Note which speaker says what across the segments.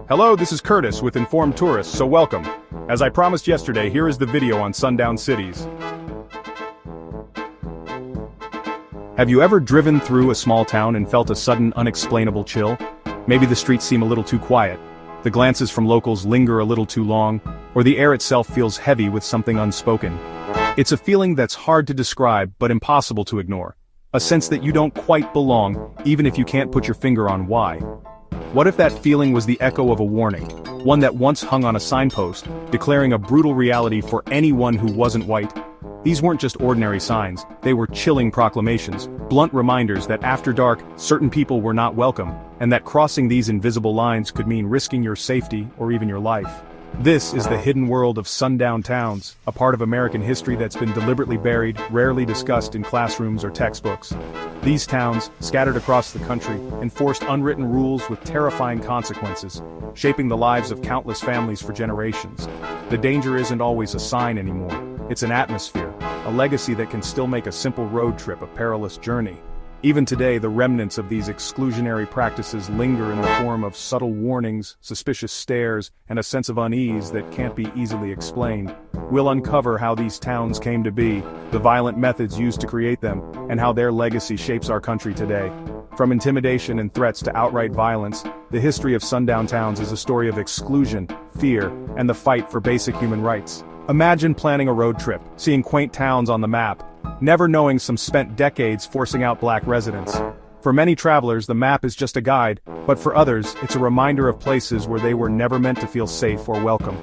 Speaker 1: Hello, this is Curtis with Informed Tourists, so welcome. As I promised yesterday, here is the video on sundown cities. Have you ever driven through a small town and felt a sudden, unexplainable chill? Maybe the streets seem a little too quiet, the glances from locals linger a little too long, or the air itself feels heavy with something unspoken. It's a feeling that's hard to describe but impossible to ignore. A sense that you don't quite belong, even if you can't put your finger on why. What if that feeling was the echo of a warning, one that once hung on a signpost, declaring a brutal reality for anyone who wasn't white? These weren't just ordinary signs, they were chilling proclamations, blunt reminders that after dark, certain people were not welcome, and that crossing these invisible lines could mean risking your safety or even your life. This is the hidden world of sundown towns, a part of American history that's been deliberately buried, rarely discussed in classrooms or textbooks. These towns, scattered across the country, enforced unwritten rules with terrifying consequences, shaping the lives of countless families for generations. The danger isn't always a sign anymore, it's an atmosphere, a legacy that can still make a simple road trip a perilous journey. Even today, the remnants of these exclusionary practices linger in the form of subtle warnings, suspicious stares, and a sense of unease that can't be easily explained. We'll uncover how these towns came to be, the violent methods used to create them, and how their legacy shapes our country today. From intimidation and threats to outright violence, the history of sundown towns is a story of exclusion, fear, and the fight for basic human rights. Imagine planning a road trip, seeing quaint towns on the map, never knowing some spent decades forcing out black residents. For many travelers, the map is just a guide, but for others, it's a reminder of places where they were never meant to feel safe or welcome.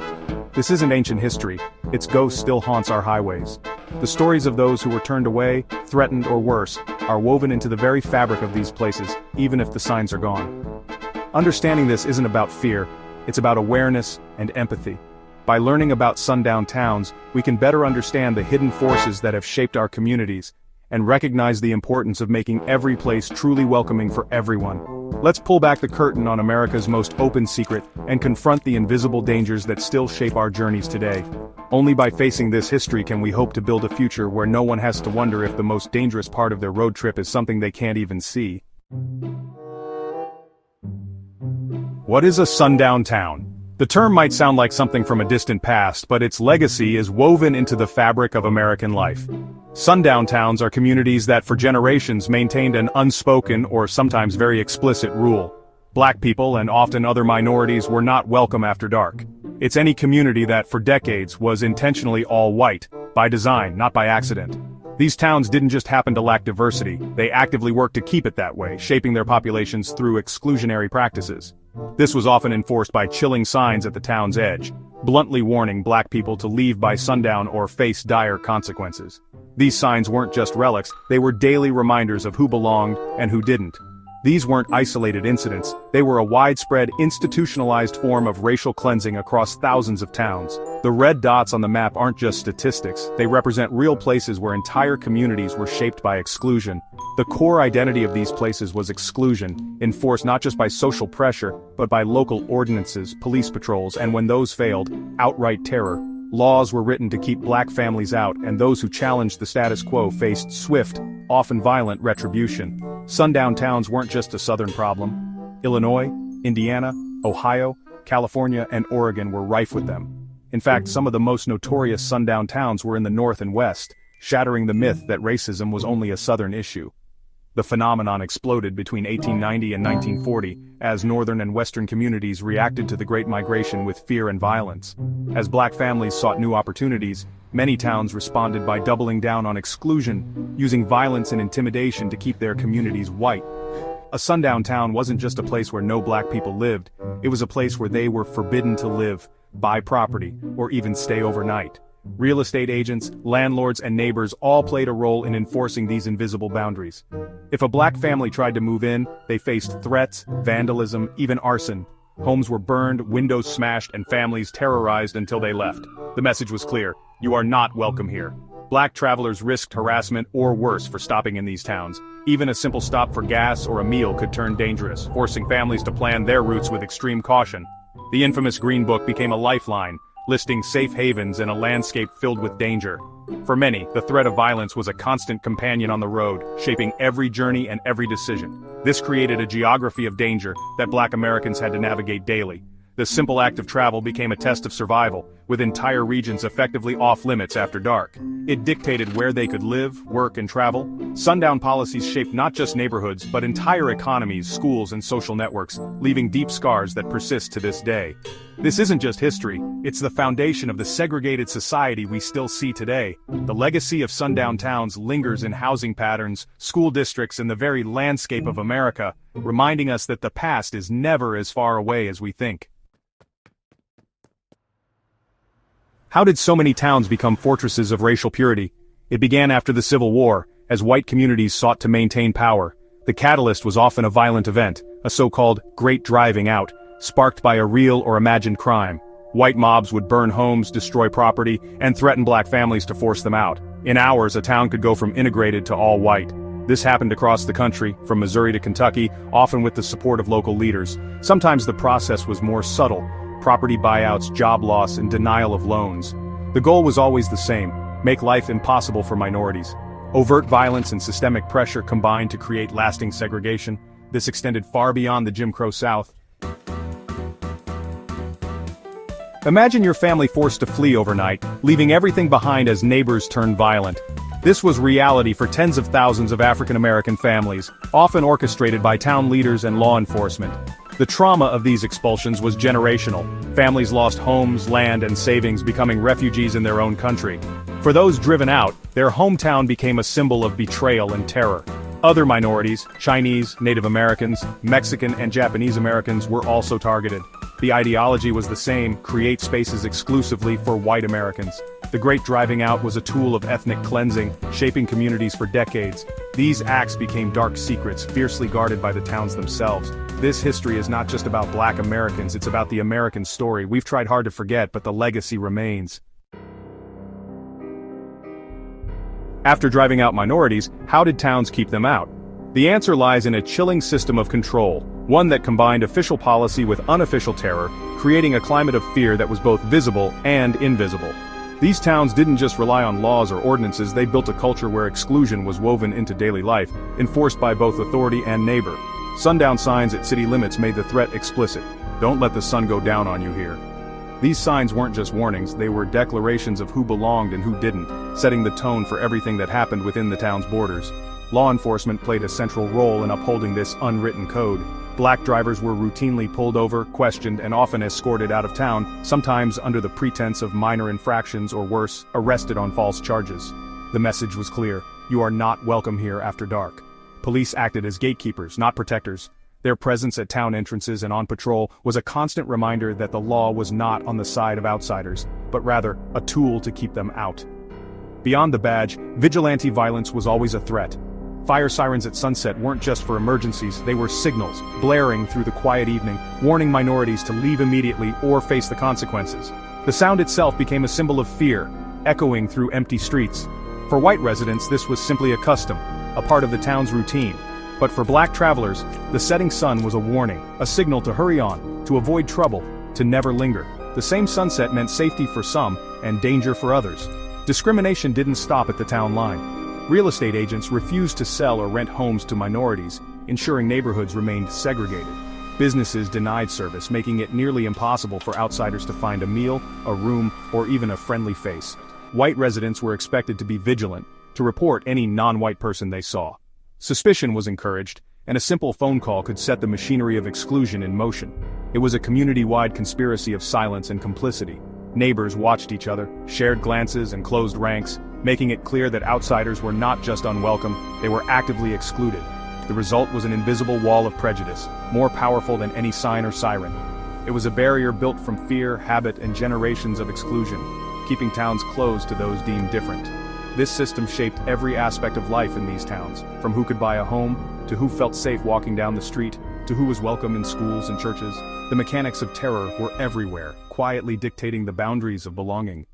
Speaker 1: This isn't ancient history, its ghost still haunts our highways. The stories of those who were turned away, threatened, or worse, are woven into the very fabric of these places, even if the signs are gone. Understanding this isn't about fear, it's about awareness and empathy. By learning about sundown towns, we can better understand the hidden forces that have shaped our communities, and recognize the importance of making every place truly welcoming for everyone. Let's pull back the curtain on America's most open secret, and confront the invisible dangers that still shape our journeys today. Only by facing this history can we hope to build a future where no one has to wonder if the most dangerous part of their road trip is something they can't even see. What is a sundown town? The term might sound like something from a distant past, but its legacy is woven into the fabric of American life. Sundown towns are communities that for generations maintained an unspoken or sometimes very explicit rule. Black people and often other minorities were not welcome after dark. It's any community that for decades was intentionally all white, by design, not by accident. These towns didn't just happen to lack diversity, they actively worked to keep it that way, shaping their populations through exclusionary practices. This was often enforced by chilling signs at the town's edge, bluntly warning black people to leave by sundown or face dire consequences. These signs weren't just relics, they were daily reminders of who belonged and who didn't. These weren't isolated incidents, they were a widespread, institutionalized form of racial cleansing across thousands of towns. The red dots on the map aren't just statistics, they represent real places where entire communities were shaped by exclusion. The core identity of these places was exclusion, enforced not just by social pressure, but by local ordinances, police patrols, and when those failed, outright terror. Laws were written to keep black families out, and those who challenged the status quo faced swift, often violent retribution. Sundown towns weren't just a southern problem. Illinois, Indiana, Ohio, California, and Oregon were rife with them. In fact, some of the most notorious sundown towns were in the North and West, shattering the myth that racism was only a southern issue. The phenomenon exploded between 1890 and 1940, as northern and western communities reacted to the Great Migration with fear and violence. As black families sought new opportunities, many towns responded by doubling down on exclusion, using violence and intimidation to keep their communities white. A sundown town wasn't just a place where no black people lived, it was a place where they were forbidden to live, buy property, or even stay overnight. Real estate agents, landlords, and neighbors all played a role in enforcing these invisible boundaries. If a black family tried to move in, they faced threats, vandalism, even arson. Homes were burned, windows smashed, and families terrorized until they left. The message was clear: you are not welcome here. Black travelers risked harassment or worse for stopping in these towns. Even a simple stop for gas or a meal could turn dangerous, forcing families to plan their routes with extreme caution. The infamous Green Book became a lifeline, listing safe havens in a landscape filled with danger. For many, the threat of violence was a constant companion on the road, shaping every journey and every decision. This created a geography of danger that Black Americans had to navigate daily. The simple act of travel became a test of survival, with entire regions effectively off-limits after dark. It dictated where they could live, work, and travel. Sundown policies shaped not just neighborhoods, but entire economies, schools, and social networks, leaving deep scars that persist to this day. This isn't just history, it's the foundation of the segregated society we still see today. The legacy of Sundown Towns lingers in housing patterns, school districts, and the very landscape of America, reminding us that the past is never as far away as we think. How did so many towns become fortresses of racial purity? It began after the Civil War, as white communities sought to maintain power. The catalyst was often a violent event, a so-called Great Driving Out, sparked by a real or imagined crime. White mobs would burn homes, destroy property, and threaten black families to force them out. In hours, a town could go from integrated to all white. This happened across the country, from Missouri to Kentucky, often with the support of local leaders. Sometimes the process was more subtle: property buyouts, job loss, and denial of loans. The goal was always the same: make life impossible for minorities. Overt violence and systemic pressure combined to create lasting segregation. This extended far beyond the Jim Crow South. Imagine your family forced to flee overnight, leaving everything behind as neighbors turned violent. This was reality for tens of thousands of African American families, often orchestrated by town leaders and law enforcement. The trauma of these expulsions was generational. Families lost homes, land, and savings, becoming refugees in their own country. For those driven out, their hometown became a symbol of betrayal and terror. Other minorities, Chinese, Native Americans, Mexican, and Japanese Americans, were also targeted. The ideology was the same: create spaces exclusively for white Americans. The Great Driving Out was a tool of ethnic cleansing, shaping communities for decades. These acts became dark secrets, fiercely guarded by the towns themselves. This history is not just about Black Americans, it's about the American story we've tried hard to forget, but the legacy remains. After driving out minorities, how did towns keep them out? The answer lies in a chilling system of control, one that combined official policy with unofficial terror, creating a climate of fear that was both visible and invisible. These towns didn't just rely on laws or ordinances, they built a culture where exclusion was woven into daily life, enforced by both authority and neighbor. Sundown signs at city limits made the threat explicit: "Don't let the sun go down on you here." These signs weren't just warnings, they were declarations of who belonged and who didn't, setting the tone for everything that happened within the town's borders. Law enforcement played a central role in upholding this unwritten code. Black drivers were routinely pulled over, questioned, and often escorted out of town, sometimes under the pretense of minor infractions or worse, arrested on false charges. The message was clear: you are not welcome here after dark. Police acted as gatekeepers, not protectors. Their presence at town entrances and on patrol was a constant reminder that the law was not on the side of outsiders, but rather a tool to keep them out. Beyond the badge, vigilante violence was always a threat. Fire sirens at sunset weren't just for emergencies, they were signals, blaring through the quiet evening, warning minorities to leave immediately or face the consequences. The sound itself became a symbol of fear, echoing through empty streets. For white residents, this was simply a custom, a part of the town's routine. But for Black travelers, the setting sun was a warning, a signal to hurry on, to avoid trouble, to never linger. The same sunset meant safety for some and danger for others. Discrimination didn't stop at the town line. Real estate agents refused to sell or rent homes to minorities, ensuring neighborhoods remained segregated. Businesses denied service, making it nearly impossible for outsiders to find a meal, a room, or even a friendly face. White residents were expected to be vigilant, to report any non-white person they saw. Suspicion was encouraged, and a simple phone call could set the machinery of exclusion in motion. It was a community-wide conspiracy of silence and complicity. Neighbors watched each other, shared glances, and closed ranks, making it clear that outsiders were not just unwelcome, they were actively excluded. The result was an invisible wall of prejudice, more powerful than any sign or siren. It was a barrier built from fear, habit, and generations of exclusion, keeping towns closed to those deemed different. This system shaped every aspect of life in these towns, from who could buy a home, to who felt safe walking down the street, to who was welcome in schools and churches. The mechanics of terror were everywhere, quietly dictating the boundaries of belonging.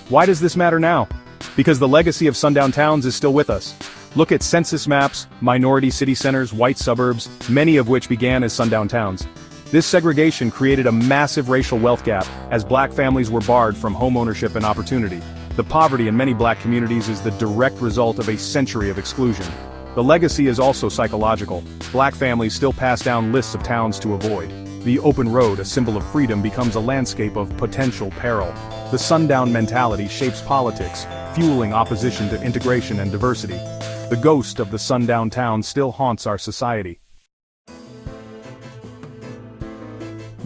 Speaker 1: Why does this matter now? Because the legacy of Sundown Towns is still with us. Look at census maps, minority city centers, white suburbs, many of which began as Sundown Towns. This segregation created a massive racial wealth gap, as black families were barred from homeownership and opportunity. The poverty in many black communities is the direct result of a century of exclusion. The legacy is also psychological. Black families still pass down lists of towns to avoid. The open road, a symbol of freedom, becomes a landscape of potential peril. The sundown mentality shapes politics, fueling opposition to integration and diversity. The ghost of the sundown town still haunts our society.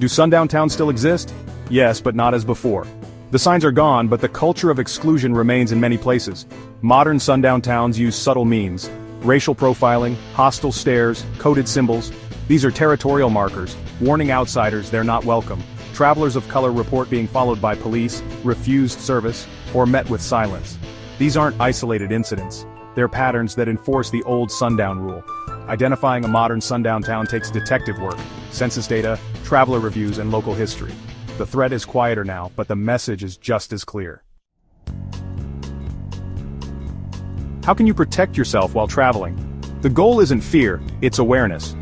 Speaker 1: Do sundown towns still exist? Yes, but not as before. The signs are gone, but the culture of exclusion remains in many places. Modern sundown towns use subtle means. Racial profiling, hostile stares, coded symbols. These are territorial markers, warning outsiders they're not welcome. Travelers of color report being followed by police, refused service, or met with silence. These aren't isolated incidents. They're patterns that enforce the old sundown rule. Identifying a modern sundown town takes detective work, census data, traveler reviews, and local history. The threat is quieter now, but the message is just as clear. How can you protect yourself while traveling? The goal isn't fear, it's awareness.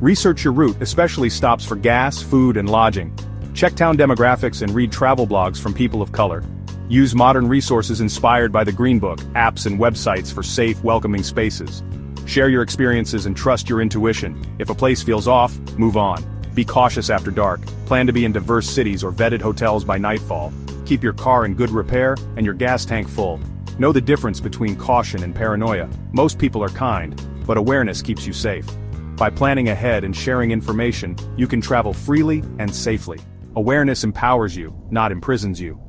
Speaker 1: Research your route, especially stops for gas, food, and lodging. Check town demographics and read travel blogs from people of color. Use modern resources inspired by the Green Book, apps and websites for safe, welcoming spaces. Share your experiences and trust your intuition. If a place feels off, move on. Be cautious after dark. Plan to be in diverse cities or vetted hotels by nightfall. Keep your car in good repair and your gas tank full. Know the difference between caution and paranoia. Most people are kind, but awareness keeps you safe. By planning ahead and sharing information, you can travel freely and safely. Awareness empowers you, not imprisons you.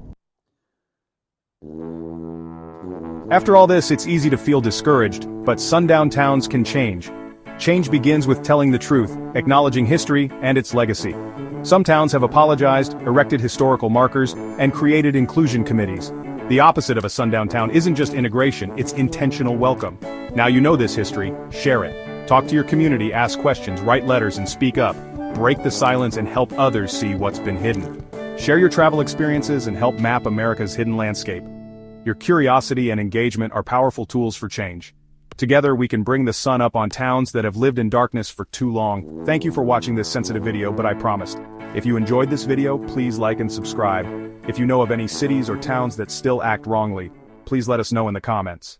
Speaker 1: After all this, it's easy to feel discouraged, but sundown towns can change. Change begins with telling the truth, acknowledging history and its legacy. Some towns have apologized, erected historical markers, and created inclusion committees. The opposite of a sundown town isn't just integration, it's intentional welcome. Now you know this history, share it. Talk to your community, ask questions, write letters, and speak up. Break the silence and help others see what's been hidden. Share your travel experiences and help map America's hidden landscape. Your curiosity and engagement are powerful tools for change. Together we can bring the sun up on towns that have lived in darkness for too long. Thank you for watching this sensitive video, but I promised. If you enjoyed this video, please like and subscribe. If you know of any cities or towns that still act wrongly, please let us know in the comments.